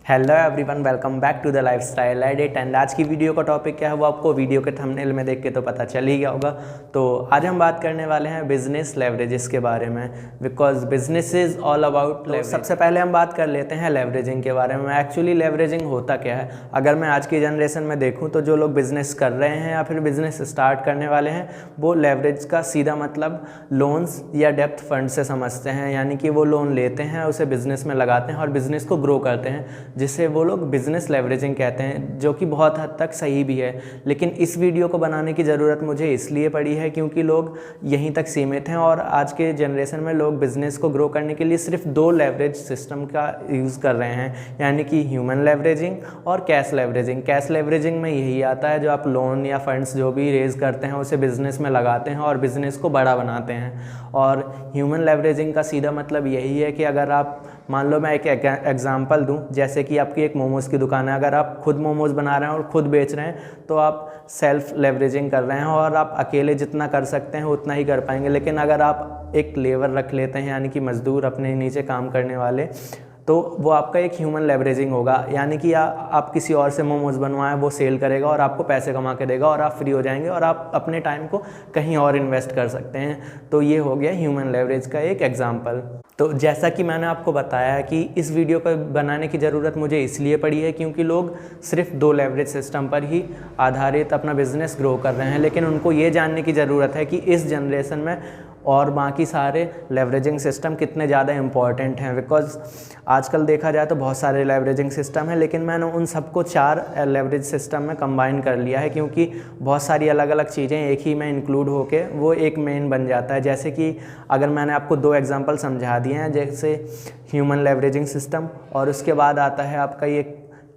Hello everyone, welcome back to the lifestyle edit. And आज की video का topic क्या है वो आपको वीडियो के थंबनेल में देख के तो पता चल ही गया होगा। तो आज हम बात करने वाले हैं बिजनेस लेवरेजेस के बारे में, because business is all about leverage. सबसे पहले हम बात कर लेते हैं लेवरेजिंग के बारे में। एक्चुअली लेवरेजिंग होता क्या है? अगर मैं आज की जनरेशन में देखूँ तो जो लोग बिजनेस कर रहे हैं या फिर बिजनेस स्टार्ट करने वाले हैं वो लेवरेज का सीधा मतलब लोन्स या डेप्थ फंड से समझते हैं। यानी कि वो लोन लेते हैं, उसे बिजनेस में लगाते हैं और बिजनेस को ग्रो करते हैं, जिसे वो लोग बिज़नेस लेवरेजिंग कहते हैं, जो कि बहुत हद तक सही भी है। लेकिन इस वीडियो को बनाने की ज़रूरत मुझे इसलिए पड़ी है क्योंकि लोग यहीं तक सीमित हैं और आज के जनरेशन में लोग बिज़नेस को ग्रो करने के लिए सिर्फ दो लेवरेज सिस्टम का यूज़ कर रहे हैं, यानी कि ह्यूमन लेवरेजिंग और कैश लेवरेजिंग। कैश लेवरेजिंग में यही आता है जो आप लोन या फंड्स जो भी रेज़ करते हैं उसे बिज़नेस में लगाते हैं और बिज़नेस को बड़ा बनाते हैं। और ह्यूमन लेवरेजिंग का सीधा मतलब यही है कि अगर आप मान लो मैं एक एग्जांपल दूं, जैसे कि आपकी एक मोमोज़ की दुकान है। अगर आप खुद मोमोज़ बना रहे हैं और खुद बेच रहे हैं तो आप सेल्फ लेवरेजिंग कर रहे हैं और आप अकेले जितना कर सकते हैं उतना ही कर पाएंगे। लेकिन अगर आप एक लेबर रख लेते हैं, यानी कि मज़दूर अपने नीचे काम करने वाले, तो वो आपका एक ह्यूमन लेवरेजिंग होगा। यानी कि आप किसी और से मोमोज़ बनवाएं, वो सेल करेगा और आपको पैसे कमा के देगा और आप फ्री हो जाएंगे और आप अपने टाइम को कहीं और इन्वेस्ट कर सकते हैं। तो ये हो गया ह्यूमन लेवरेज का एक एग्जांपल। तो जैसा कि मैंने आपको बताया कि इस वीडियो को बनाने की ज़रूरत मुझे इसलिए पड़ी है क्योंकि लोग सिर्फ दो लेवरेज सिस्टम पर ही आधारित अपना बिजनेस ग्रो कर रहे हैं। लेकिन उनको ये जानने की ज़रूरत है कि इस जनरेशन में और बाकी सारे लेवरेजिंग सिस्टम कितने ज़्यादा इम्पॉर्टेंट हैं। बिकॉज आजकल देखा जाए तो बहुत सारे लेवरेजिंग सिस्टम हैं, लेकिन मैंने उन सबको 4 लेवरेज सिस्टम में कंबाइन कर लिया है क्योंकि बहुत सारी अलग अलग चीज़ें एक ही में इंक्लूड होके वो एक मेन बन जाता है। जैसे कि अगर मैंने आपको 2 एग्जांपल समझा दिए हैं, जैसे ह्यूमन लेवरेजिंग सिस्टम और उसके बाद आता है आपका ये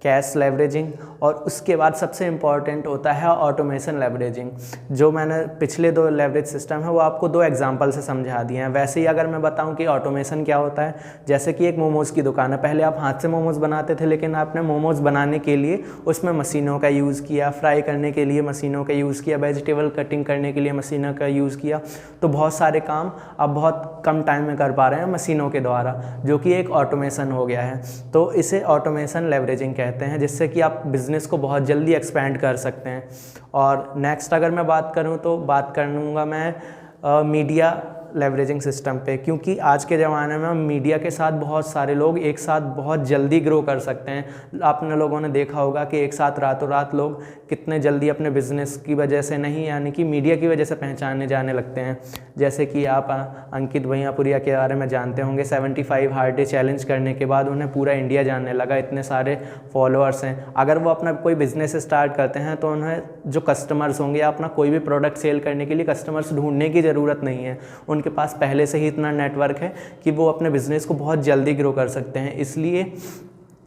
कैश लेवरेजिंग, और उसके बाद सबसे इम्पॉर्टेंट होता है ऑटोमेशन लेवरेजिंग। जो मैंने पिछले 2 लेवरेज सिस्टम है वो आपको 2 एग्जांपल से समझा दिए हैं। वैसे ही अगर मैं बताऊं कि ऑटोमेशन क्या होता है, जैसे कि एक मोमोज़ की दुकान है। पहले आप हाथ से मोमोज़ बनाते थे, लेकिन आपने मोमोज़ बनाने के लिए उसमें मशीनों का यूज़ किया, फ्राई करने के लिए मशीनों का यूज़ किया, वेजिटेबल कटिंग करने के लिए मशीनों का यूज़ किया। तो बहुत सारे काम आप बहुत कम टाइम में कर पा रहे हैं मशीनों के द्वारा, जो कि एक ऑटोमेशन हो गया है। तो इसे ऑटोमेशन लेवरेजिंग कहते हैं, जिससे कि आप बिज़नेस को बहुत जल्दी एक्सपेंड कर सकते हैं। और नेक्स्ट अगर मैं बात करूं तो बात करूंगा मैं मीडिया लेवरेजिंग सिस्टम पे, क्योंकि आज के ज़माने में मीडिया के साथ बहुत सारे लोग एक साथ बहुत जल्दी ग्रो कर सकते हैं। आपने लोगों ने देखा होगा कि एक साथ रातों रात लोग कितने जल्दी अपने बिजनेस की वजह से नहीं, यानी कि मीडिया की वजह से पहचाने जाने लगते हैं। जैसे कि आप अंकित भैयापुरिया के बारे में जानते होंगे। 75 हार्ड डे चैलेंज करने के बाद उन्हें पूरा इंडिया जानने लगा, इतने सारे फॉलोअर्स हैं। अगर वो अपना कोई बिज़नेस स्टार्ट करते हैं तो उन्हें जो कस्टमर्स होंगे, अपना कोई भी प्रोडक्ट सेल करने के लिए कस्टमर्स ढूंढने की ज़रूरत नहीं है। उनके पास पहले से ही इतना नेटवर्क है कि वो अपने बिजनेस को बहुत जल्दी ग्रो कर सकते हैं। इसलिए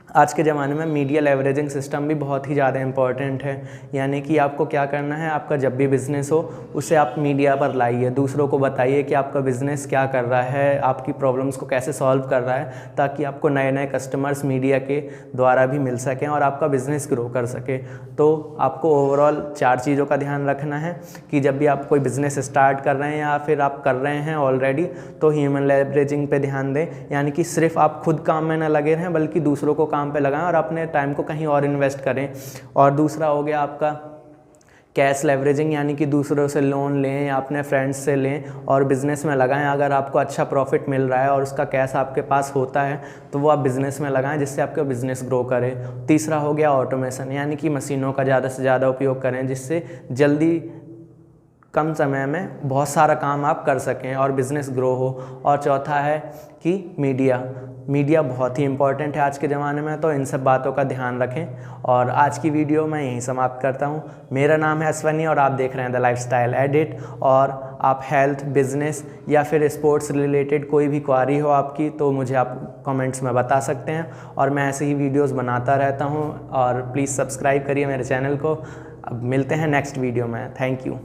आज के ज़माने में मीडिया लेवरेजिंग सिस्टम भी बहुत ही ज़्यादा इम्पॉर्टेंट है। यानी कि आपको क्या करना है, आपका जब भी बिज़नेस हो उसे आप मीडिया पर लाइए, दूसरों को बताइए कि आपका बिज़नेस क्या कर रहा है, आपकी प्रॉब्लम्स को कैसे सॉल्व कर रहा है, ताकि आपको नए नए कस्टमर्स मीडिया के द्वारा भी मिल सकें और आपका बिज़नेस ग्रो कर सके। तो आपको ओवरऑल 4 चीज़ों का ध्यान रखना है कि जब भी आप कोई बिज़नेस स्टार्ट कर रहे हैं या फिर आप कर रहे हैं ऑलरेडी, तो ह्यूमन लेवरेजिंग पे ध्यान दें। यानी कि सिर्फ आप खुद काम में न लगे रहें बल्कि दूसरों को काम पे लगाएं और अपने टाइम को कहीं और इन्वेस्ट करें। और दूसरा हो गया आपका कैश लेवरेजिंग, यानी कि दूसरों से लोन लें या अपने फ्रेंड्स से लें और बिज़नेस में लगाएं। अगर आपको अच्छा प्रॉफिट मिल रहा है और उसका कैश आपके पास होता है तो वो आप बिज़नेस में लगाएं, जिससे आपका बिज़नेस ग्रो करे। तीसरा हो गया ऑटोमेशन, यानी कि मशीनों का ज़्यादा से ज़्यादा उपयोग करें, जिससे जल्दी कम समय में बहुत सारा काम आप कर सकें और बिज़नेस ग्रो हो। और चौथा है कि मीडिया बहुत ही इम्पॉर्टेंट है आज के ज़माने में, तो इन सब बातों का ध्यान रखें। और आज की वीडियो मैं यहीं समाप्त करता हूँ। मेरा नाम है अश्वनी और आप देख रहे हैं द लाइफस्टाइल एडिट। और आप हेल्थ, बिजनेस या फिर स्पोर्ट्स रिलेटेड कोई भी क्वारी हो आपकी तो मुझे आप कमेंट्स में बता सकते हैं, और मैं ऐसे ही वीडियोज़ बनाता रहता हूँ। और प्लीज़ सब्सक्राइब करिए मेरे चैनल को। अब मिलते हैं नेक्स्ट वीडियो में। Thank you.